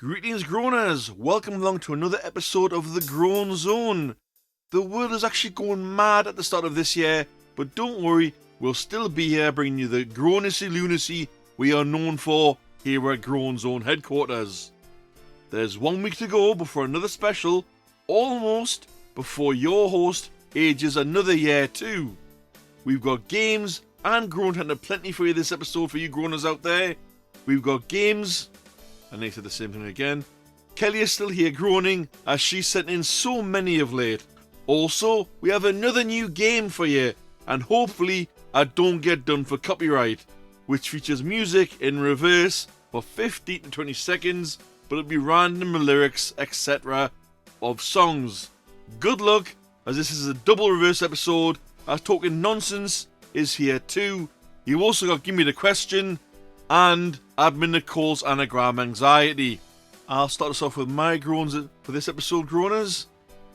Greetings, Groaners! Welcome along to another episode of the Groan Zone. The world is actually going mad at the start of this year, but don't worry, we'll still be here bringing you the groanisy lunacy we are known for here at Groan Zone headquarters. There's 1 week to go before another special, almost before your host ages another year too. We've got games and groantent aplenty for you this episode for you groaners out there. We've got games, and they said the same thing again. Kelly is still here groaning as she sent in so many of late. Also, we have another new game for you, and hopefully I don't get done for copyright, which features music in reverse for 15 to 20 seconds, but it'll be random lyrics, etc. of songs. Good luck, as this is a double reverse episode, as Talking Nonsense is here too. You also got Give Me the Question, and Admin Nicoles' Anagram Anxiety. I'll start us off with my groans for this episode, Groaners.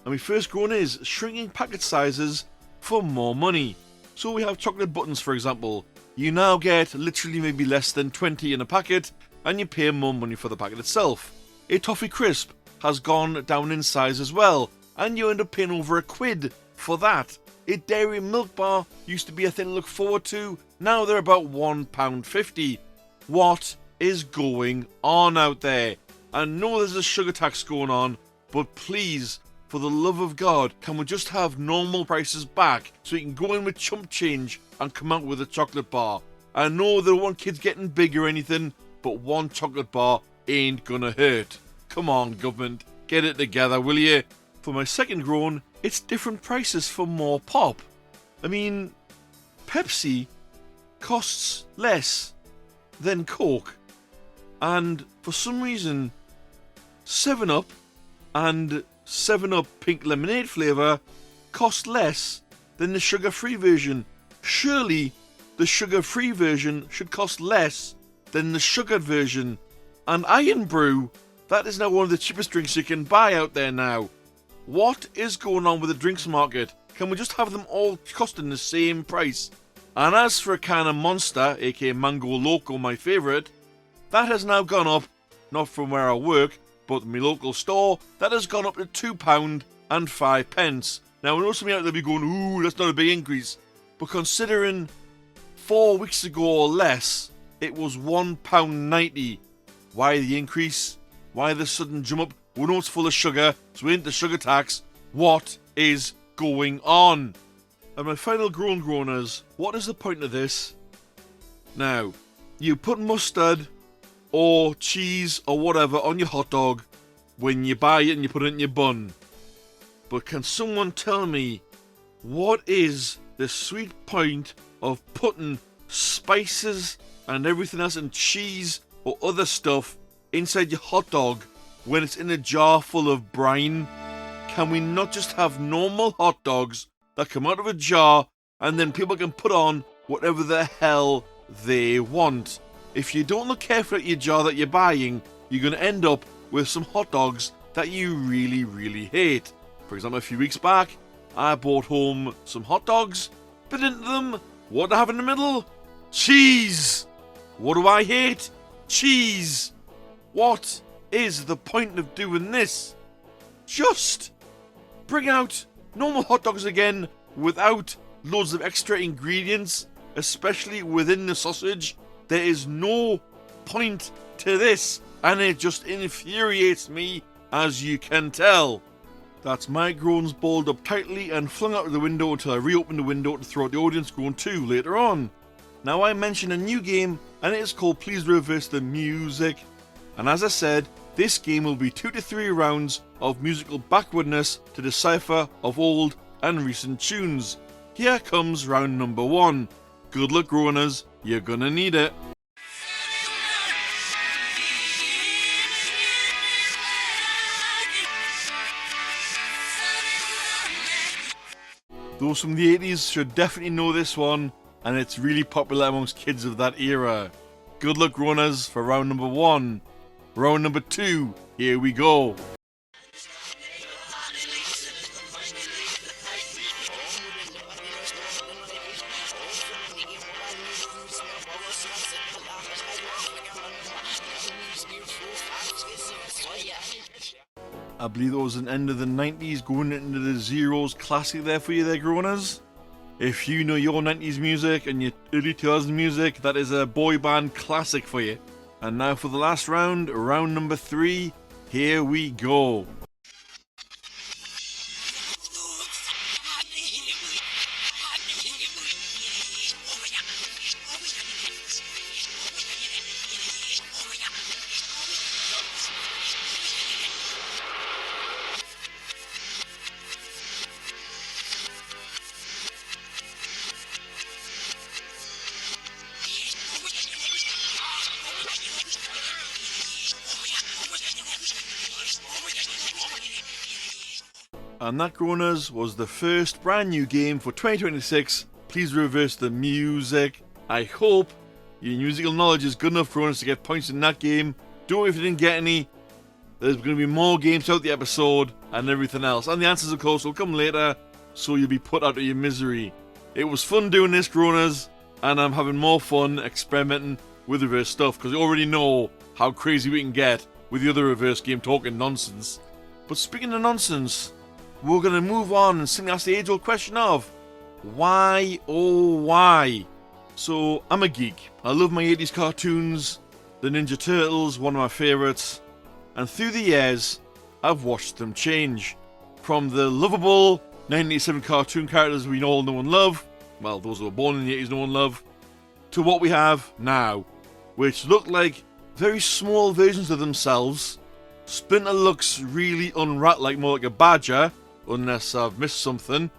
And my first groan is shrinking packet sizes for more money. So we have chocolate buttons, for example. You now get literally maybe less than 20 in a packet, and you pay more money for the packet itself. A toffee crisp has gone down in size as well, and you end up paying over £1 for that. A dairy milk bar used to be a thing to look forward to, now they're about £1.50. What is going on out there? I know there's a sugar tax going on, but please, for the love of God, can we just have normal prices back so we can go in with chump change and come out with a chocolate bar? I know they don't want kids getting big or anything, but one chocolate bar ain't gonna hurt. Come on, government, get it together, will you? For my second groan, it's different prices for more pop. I mean, Pepsi costs less than Coke, and for some reason 7-Up and 7-Up pink lemonade flavour cost less than the sugar-free version. Surely the sugar-free version should cost less than the sugared version. And Iron Brew, that is now one of the cheapest drinks you can buy out there now. What is going on with the drinks market? Can we just have them all costing the same price? And as for a can of Monster, aka Mango Loco, my favourite, that has now gone up, not from where I work, but my local store, that has gone up to £2.05. Now I know some of you out there be going, ooh, that's not a big increase, but considering 4 weeks ago or less, it was £1.90. Why the increase? Why the sudden jump up? We know it's full of sugar, so we ain't the sugar tax. What is going on? And my final groaners, what is the point of this? Now, you put mustard or cheese or whatever on your hot dog when you buy it and you put it in your bun. But can someone tell me what is the sweet point of putting spices and everything else and cheese or other stuff inside your hot dog when it's in a jar full of brine? Can we not just have normal hot dogs that come out of a jar and then people can put on whatever the hell they want? If you don't look carefully at your jar that you're buying, you're going to end up with some hot dogs that you really, really hate. For example, a few weeks back, I brought home some hot dogs, bit into them. What do I have in the middle? Cheese! What do I hate? Cheese! What is the point of doing this? Just bring out normal hot dogs again without loads of extra ingredients, especially within the sausage. There is no point to this, and it just infuriates me, as you can tell. That's my groans balled up tightly and flung out of the window until I reopened the window to throw out the audience groan too later on. Now I mentioned a new game, and it is called Please Reverse the Music. And as I said, this game will be 2 to 3 rounds of musical backwardness to decipher of old and recent tunes. Here comes round number 1. Good luck, groaners, you're gonna need it. Those from the 80s should definitely know this one, and it's really popular amongst kids of that era. Good luck, groaners, for round number 1. Round number 2, here we go. I believe it was an end of the 90s going into the zeros classic there for you there, Groaners. If you know your 90s music and your early 2000s music, that is a boy band classic for you. And now for the last round, round number 3, here we go. And that, Groaners, was the first brand new game for 2026. Please reverse the music. I hope your musical knowledge is good enough, Groaners, to get points in that game. Don't worry if you didn't get any. There's going to be more games throughout the episode and everything else. And the answers, of course, will come later, so you'll be put out of your misery. It was fun doing this, Groaners, and I'm having more fun experimenting with reverse stuff, because I already know how crazy we can get with the other reverse game talking nonsense. But speaking of nonsense, we're going to move on and simply ask the age-old question of, why, oh why? So, I'm a geek. I love my 80s cartoons, the Ninja Turtles, one of my favourites, and through the years, I've watched them change. From the lovable 1987 cartoon characters we all know and love, well, those who were born in the 80s know and love, to what we have now, which look like very small versions of themselves. Splinter looks really unrat-like, more like a badger, unless I've missed something,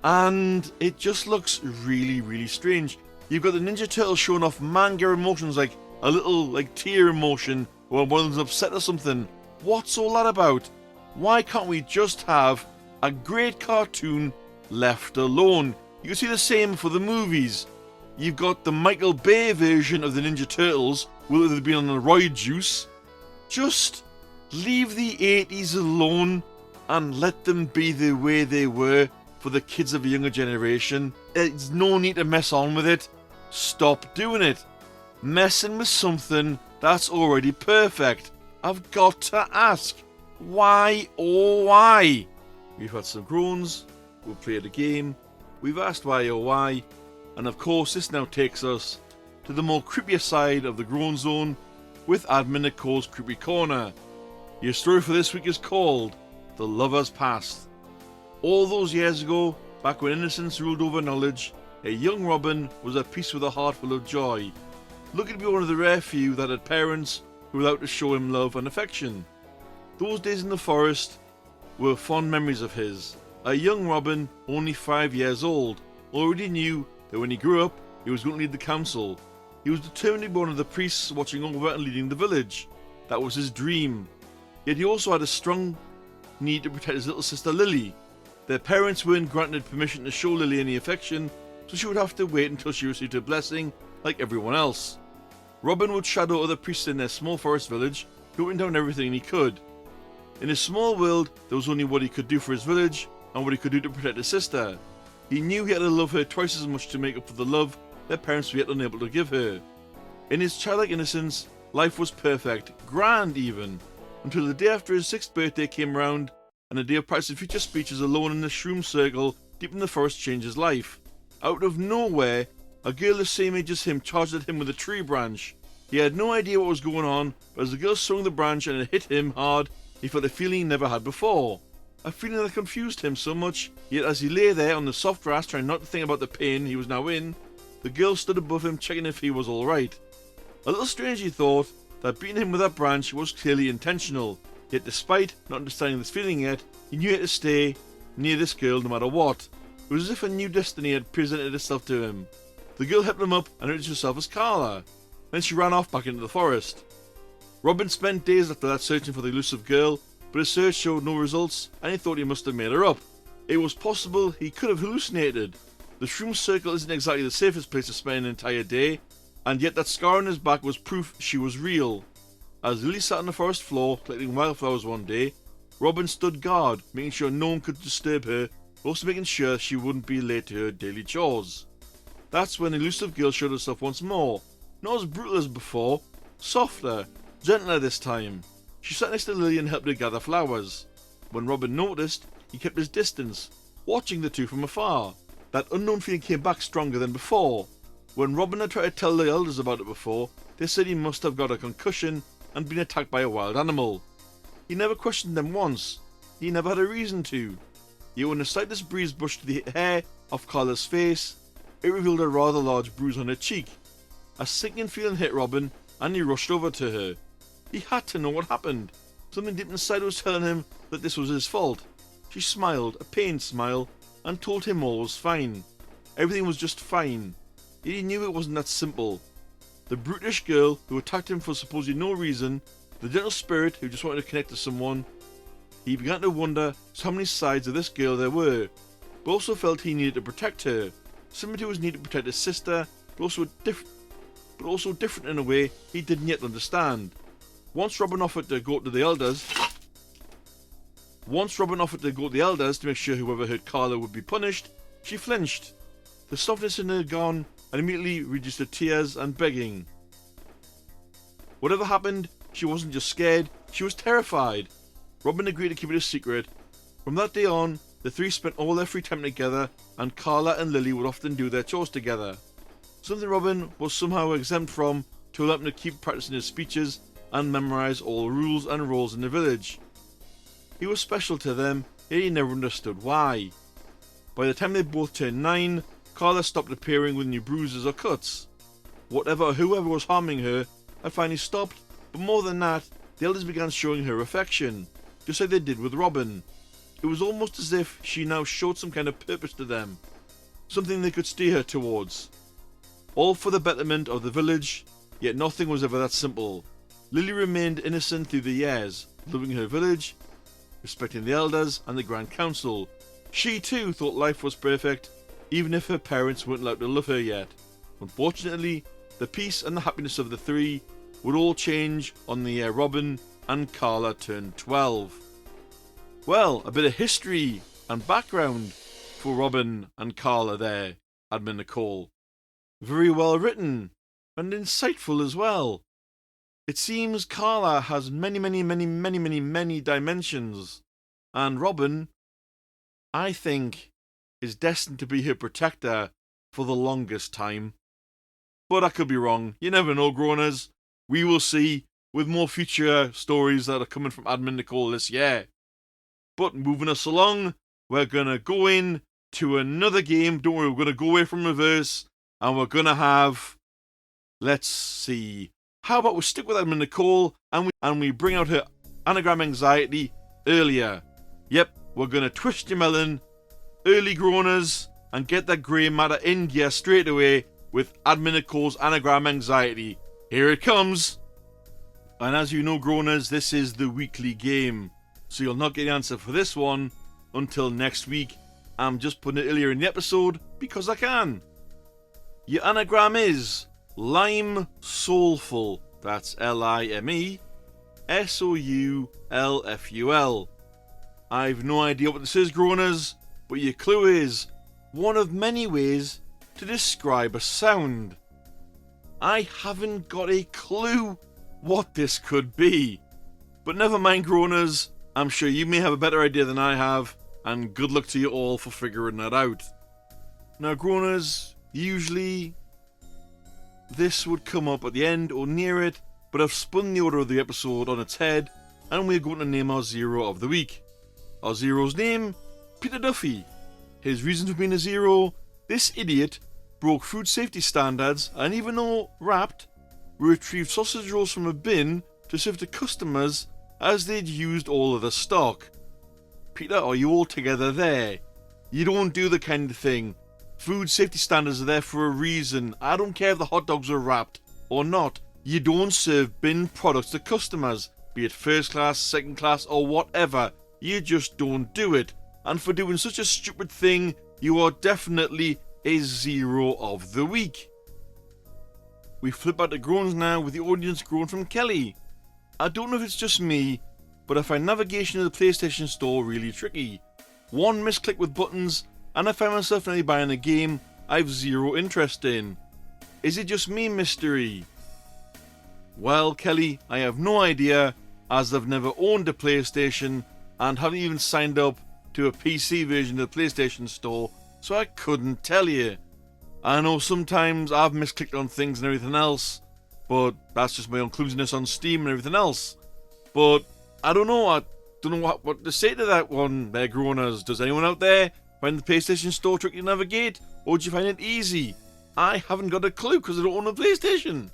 and it just looks really, really strange. You've got the Ninja Turtles showing off manga emotions, like a little tear emotion when one of them's upset or something. What's all that about? Why can't we just have a great cartoon left alone? You can see the same for the movies. You've got the Michael Bay version of the Ninja Turtles, whether they've been on the roid juice. Just leave the 80s alone and let them be the way they were for the kids of a younger generation. There's no need to mess on with it. Stop doing it. Messing with something that's already perfect. I've got to ask, why oh why? We've had some groans, we've played a game, we've asked why oh why, and of course this now takes us to the more creepier side of the Groan Zone with Admin Nicoles' Creepy Corner. Your story for this week is called The Lover's Past. All those years ago, back when innocence ruled over knowledge, a young Robin was at peace with a heart full of joy, looking to be one of the rare few that had parents who were out to show him love and affection. Those days in the forest were fond memories of his. A young Robin, only 5 years old, already knew that when he grew up, he was going to lead the council. He was determined to be one of the priests watching over and leading the village. That was his dream. Yet he also had a strong need to protect his little sister Lily. Their parents weren't granted permission to show Lily any affection, so she would have to wait until she received her blessing like everyone else. Robin would shadow other priests in their small forest village, noting down everything he could. In his small world, there was only what he could do for his village and what he could do to protect his sister. He knew he had to love her twice as much to make up for the love their parents were yet unable to give her. In his childlike innocence, life was perfect, grand even, until the day after his 6th birthday came round and the day of Price's future speeches alone in the shroom circle deep in the forest changed his life. Out of nowhere, a girl the same age as him charged at him with a tree branch. He had no idea what was going on, but as the girl swung the branch and it hit him hard, he felt a feeling he never had before. A feeling that confused him so much, yet as he lay there on the soft grass trying not to think about the pain he was now in, the girl stood above him checking if he was alright. A little strange, he thought, that beating him with that branch was clearly intentional, yet despite not understanding this feeling yet, he knew he had to stay near this girl no matter what. It was as if a new destiny had presented itself to him. The girl helped him up and introduced herself as Carla. Then she ran off back into the forest. Robin spent days after that searching for the elusive girl, but his search showed no results and he thought he must have made her up. It was possible he could have hallucinated. The shroom circle isn't exactly the safest place to spend an entire day, and yet that scar on his back was proof she was real. As Lily sat on the forest floor collecting wildflowers one day, Robin stood guard, making sure no one could disturb her, but also making sure she wouldn't be late to her daily chores. That's when the elusive girl showed herself once more, not as brutal as before, softer, gentler this time. She sat next to Lily and helped her gather flowers. When Robin noticed, he kept his distance, watching the two from afar. That unknown feeling came back stronger than before. When Robin had tried to tell the elders about it before, they said he must have got a concussion and been attacked by a wild animal. He never questioned them once. He never had a reason to. Yet when the slightest breeze brushed the hair off Carla's face, it revealed a rather large bruise on her cheek. A sinking feeling hit Robin, and he rushed over to her. He had to know what happened. Something deep inside was telling him that this was his fault. She smiled, a pained smile, and told him all was fine. Everything was just fine. Yet he knew it wasn't that simple. The brutish girl who attacked him for supposedly no reason, the gentle spirit who just wanted to connect to someone. He began to wonder how many sides of this girl there were, but also felt he needed to protect her. Similar to his need to protect his sister, but also different in a way he didn't yet understand. Once Robin offered to go to the elders to make sure whoever hurt Carla would be punished, she flinched. The softness in her gone and immediately reduced to tears and begging. Whatever happened, she wasn't just scared, she was terrified. Robin agreed to keep it a secret. From that day on, the three spent all their free time together, and Carla and Lily would often do their chores together. Something Robin was somehow exempt from to allow him to keep practicing his speeches and memorise all rules and roles in the village. He was special to them, yet he never understood why. By the time they both turned 9, Carla stopped appearing with new bruises or cuts. Whatever or whoever was harming her had finally stopped, but more than that, the elders began showing her affection, just like they did with Robin. It was almost as if she now showed some kind of purpose to them, something they could steer her towards. All for the betterment of the village, yet nothing was ever that simple. Lily remained innocent through the years, loving her village, respecting the elders and the Grand Council. She too thought life was perfect, even if her parents weren't allowed to love her yet. Unfortunately, the peace and the happiness of the three would all change on the year Robin and Carla turned 12. Well, a bit of history and background for Robin and Carla there, Admin Nicole. Very well written and insightful as well. It seems Carla has many dimensions, and Robin, I think, is destined to be her protector for the longest time. But I could be wrong. You never know, Groaners. We will see with more future stories that are coming from Admin Nicole this year. But moving us along, we're going to go in to another game. Don't worry, we're going to go away from reverse, and we're going to have, let's see, how about we stick with Admin Nicole and we bring out her Anagram Anxiety earlier. Yep, we're going to twist your melon, early Groaners, and get that grey matter in gear straight away with Admin Nicole's Anagram Anxiety. Here it comes. And as you know, Groaners, this is the weekly game, so you'll not get the answer for this one until next week. I'm just putting it earlier in the episode because I can. Your anagram is Lime Soulful. That's Lime Soulful. I've no idea what this is, Groaners, but your clue is one of many ways to describe a sound. I haven't got a clue what this could be. But never mind, Groaners, I'm sure you may have a better idea than I have, and good luck to you all for figuring that out. Now, Groaners, usually this would come up at the end or near it, but I've spun the order of the episode on its head, and we're going to name our zero of the week. Our zero's name, Peter Duffy. His reason for being a zero: this idiot broke food safety standards, and even though wrapped, retrieved sausage rolls from a bin to serve to customers as they'd used all of the stock. Peter, are you all together there? You don't do the kind of thing. Food safety standards are there for a reason. I don't care if the hot dogs are wrapped or not. You don't serve bin products to customers, be it first class, second class, or whatever. You just don't do it. And for doing such a stupid thing, you are definitely a zero of the week. We flip back to Groans now with the audience groan from Kelly. I don't know if it's just me, but I find navigation of the PlayStation Store really tricky. One misclick with buttons, and I find myself nearly buying a game I've zero interest in. Is it just me, mystery? Well, Kelly, I have no idea, as I've never owned a PlayStation and haven't even signed up to a PC version of the PlayStation Store, so I couldn't tell you. I know sometimes I've misclicked on things and everything else, but that's just my own clumsiness on Steam and everything else. But I don't know what to say to that one there, Groaners. Does anyone out there find the PlayStation Store tricky to navigate, or do you find it easy? I haven't got a clue because I don't own a PlayStation.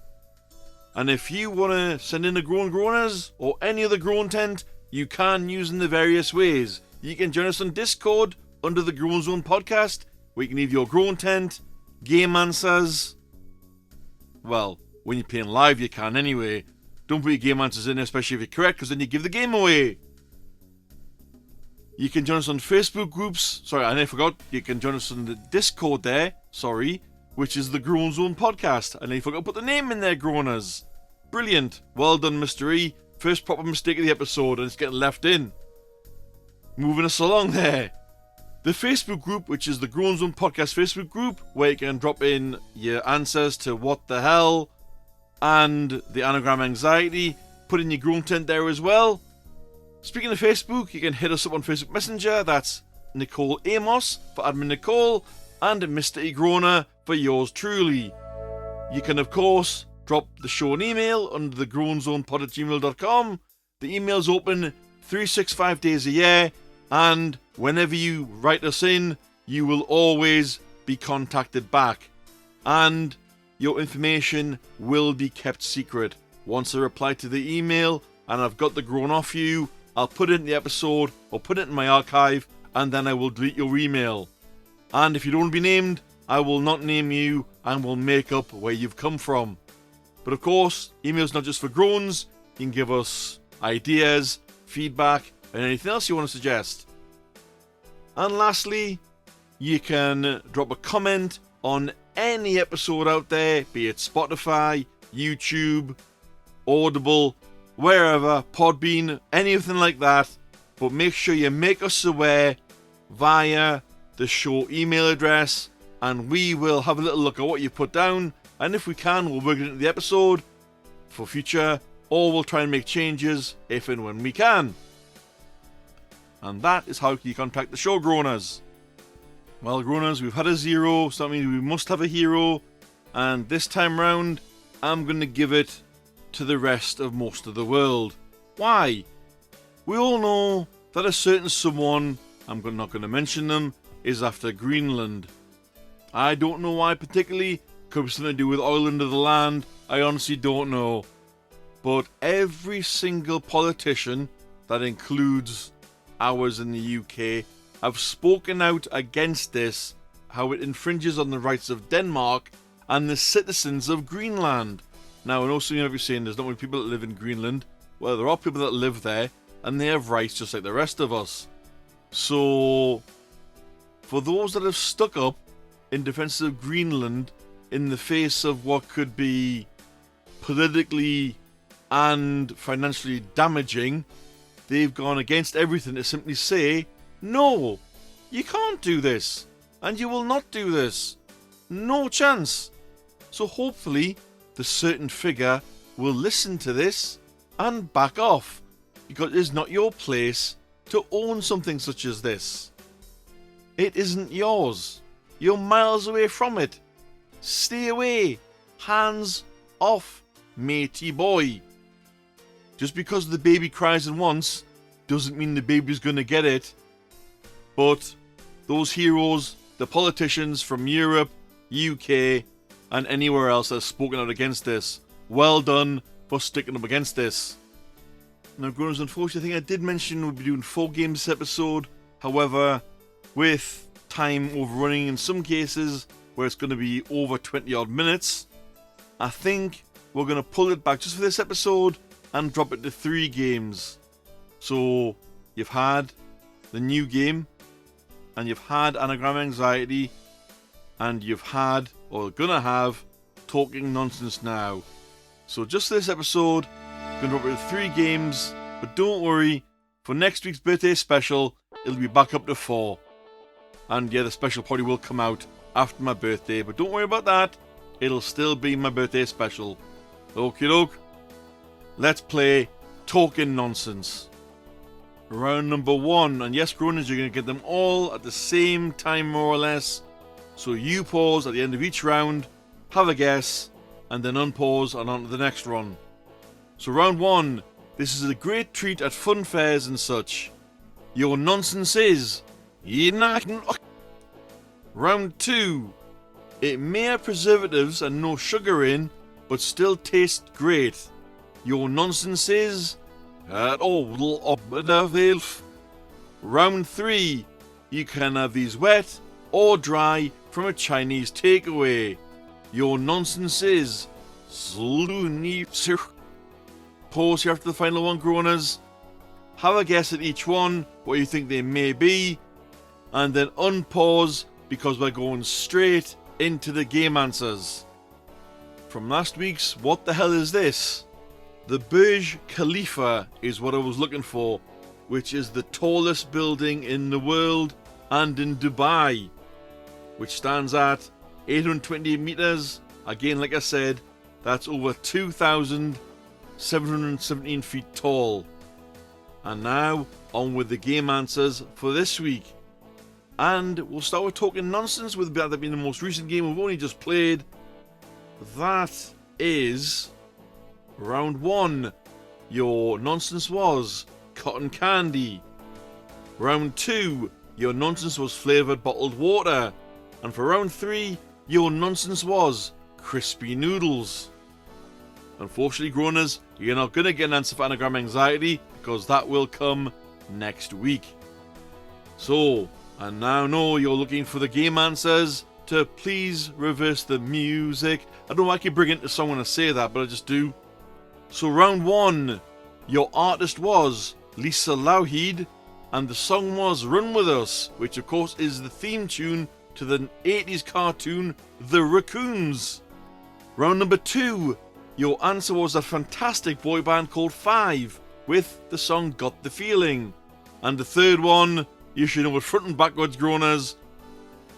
And if you want to send in a Groaners or any other groantent, you can using the various ways. You can join us on Discord under the Groan Zone podcast, where you can leave your groantent, game answers. Well, when you're playing live you can anyway. Don't put your game answers in, especially if you're correct, because then you give the game away. You can join us on Facebook groups. Sorry, I forgot. You can join us on the Discord there. Sorry. Which is the Groan Zone podcast. And I forgot to put the name in there, Groaners. Brilliant. Well done, Mr. E. First proper mistake of the episode, and it's getting left in. Moving us along there. The Facebook group, which is the Groan Zone podcast Facebook group, where you can drop in your answers to what the hell and the Anagram Anxiety. Put in your groantent there as well. Speaking of Facebook, you can hit us up on Facebook Messenger. That's Nicole Amos for admin Nicole, and Mr. E. Groaner for yours truly. You can, of course, drop the show an email under the groanzonepod@gmail.com. The email's open 365 days a year, and whenever you write us in, you will always be contacted back. And your information will be kept secret. Once I reply to the email and I've got the groan off you, I'll put it in the episode or put it in my archive, and then I will delete your email. And if you don't want to be named, I will not name you and will make up where you've come from. But of course, email's not just for groans. You can give us ideas, feedback, and anything else you want to suggest. And lastly, you can drop a comment on any episode out there, be it Spotify, YouTube, Audible, wherever, Podbean, anything like that. But make sure you make us aware via the show email address, and we will have a little look at what you put down, and if we can, we'll work it into the episode for future, or we'll try and make changes if and when we can. And that is how you contact the show, Groaners. Well, Groaners, we've had a zero, so that means we must have a hero, and this time round, I'm going to give it to the rest of most of the world. Why? We all know that a certain someone, I'm not going to mention them, is after Greenland. I don't know why particularly. Could be something to do with oil under the land. I honestly don't know. But every single politician, that includes ours in the UK, have spoken out against this, how it infringes on the rights of Denmark and the citizens of Greenland. Now, I know some of you might be saying there's not many people that live in Greenland. Well, there are people that live there, and they have rights just like the rest of us. So, for those that have stuck up in defense of Greenland in the face of what could be politically and financially damaging, they've gone against everything to simply say, no, you can't do this, and you will not do this. No chance. So hopefully, the certain figure will listen to this and back off, because it is not your place to own something such as this. It isn't yours. You're miles away from it. Stay away. Hands off, matey boy. Just because the baby cries at once doesn't mean the baby's going to get it. But those heroes, the politicians from Europe, UK, and anywhere else that have spoken out against this, well done for sticking up against this. Now, Groaners, unfortunately, I think I did mention we'll be doing 4 games this episode. However, with time overrunning in some cases, where it's going to be over 20 odd minutes, I think we're going to pull it back just for this episode and drop it to 3 games. So, you've had the new game, and you've had Anagram Anxiety, and you've had, or gonna have, Talking Nonsense Now. So just for this episode, I'm going to drop it to 3 games, but don't worry, for next week's birthday special, it'll be back up to 4. And yeah, the special probably will come out after my birthday, but don't worry about that, it'll still be my birthday special. Okie doke, let's play talking nonsense. Round number 1, and yes, Groaners, you're going to get them all at the same time more or less. So you pause at the end of each round, have a guess, and then unpause and on to the next one. So round 1, this is a great treat at fun fairs and such. Your nonsense is... Round 2, it may have preservatives and no sugar in, but still tastes great. Your nonsense is... Round 3, you can have these wet or dry from a Chinese takeaway. Your nonsense is... Pause here after the final one, Groaners. Have a guess at each one, what you think they may be, and then unpause because we're going straight into the game answers. From last week's What the Hell Is This? The Burj Khalifa is what I was looking for, which is the tallest building in the world and in Dubai, which stands at 828 meters. Again, like I said, that's over 2,717 feet tall. And now, on with the game answers for this week. And we'll start with talking nonsense, with that being the most recent game we've only just played. That is round 1. Your nonsense was cotton candy. Round 2, your nonsense was flavoured bottled water. And for round 3, your nonsense was crispy noodles. Unfortunately, Groaners, you're not going to get an answer for Anagram Anxiety because that will come next week. So, I now know you're looking for the game answers to please reverse the music. I don't know why I keep bringing it to song when I say that, but I just do. So round 1, your artist was Lisa Lougheed, and the song was Run With Us, which of course is the theme tune to the 80s cartoon The Raccoons. Round number 2, your answer was a fantastic boy band called Five, with the song Got The Feeling. And the third one, you should know it front and backwards, Groaners.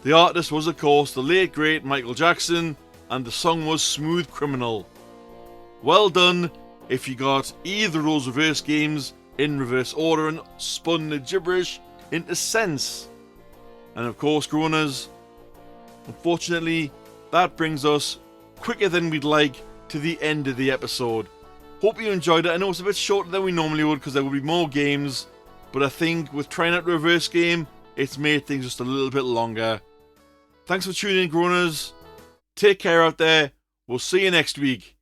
The artist was of course the late great Michael Jackson, and the song was Smooth Criminal. Well done if you got either of those reverse games in reverse order and spun the gibberish into sense. And of course, Groaners, unfortunately, that brings us quicker than we'd like to the end of the episode. Hope you enjoyed it. I know it's a bit shorter than we normally would because there will be more games, but I think with trying out the reverse game, it's made things just a little bit longer. Thanks for tuning in, Groaners. Take care out there. We'll see you next week.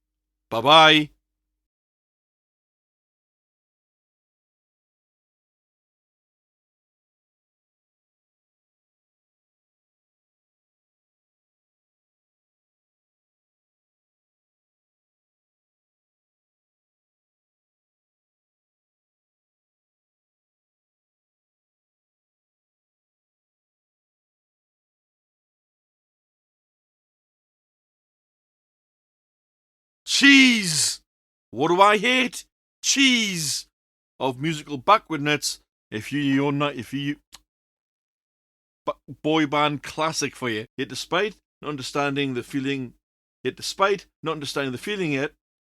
Bye-bye. Cheese! What do I hate? Cheese! Of musical backwardness. Boy band classic for you. Yet despite not understanding the feeling yet,